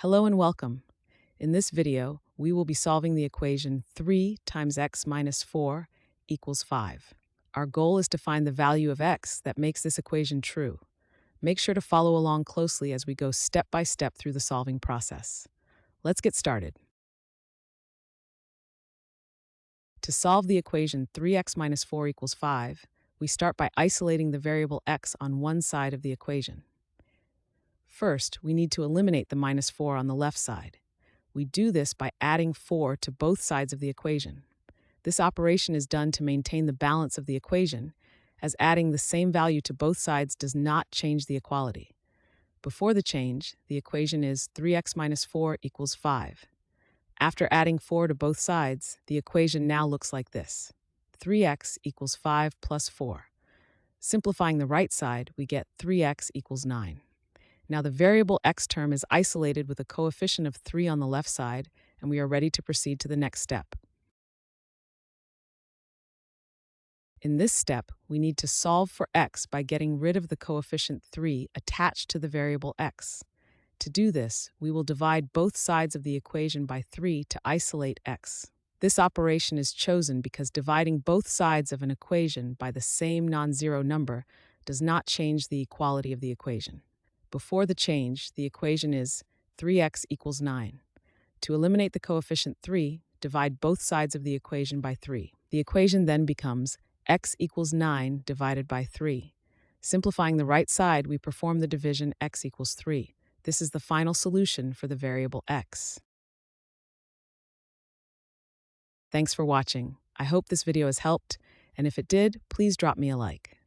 Hello and welcome. In this video, we will be solving the equation 3 times x minus 4 equals 5. Our goal is to find the value of x that makes this equation true. Make sure to follow along closely as we go step by step through the solving process. Let's get started. To solve the equation 3x minus 4 equals 5, we start by isolating the variable x on one side of the equation. First, we need to eliminate the minus 4 on the left side. We do this by adding 4 to both sides of the equation. This operation is done to maintain the balance of the equation, as adding the same value to both sides does not change the equality. Before the change, the equation is 3x minus 4 equals 5. After adding 4 to both sides, the equation now looks like this. 3x equals 5 plus 4. Simplifying the right side, we get 3x equals 9. Now the variable x term is isolated with a coefficient of 3 on the left side, and we are ready to proceed to the next step. In this step, we need to solve for x by getting rid of the coefficient 3 attached to the variable x. To do this, we will divide both sides of the equation by 3 to isolate x. This operation is chosen because dividing both sides of an equation by the same non-zero number does not change the equality of the equation. Before the change, the equation is 3x equals 9. To eliminate the coefficient 3, divide both sides of the equation by 3. The equation then becomes x equals 9 divided by 3. Simplifying the right side, we perform the division x equals 3. This is the final solution for the variable x. Thanks for watching. I hope this video has helped, and if it did, please drop me a like.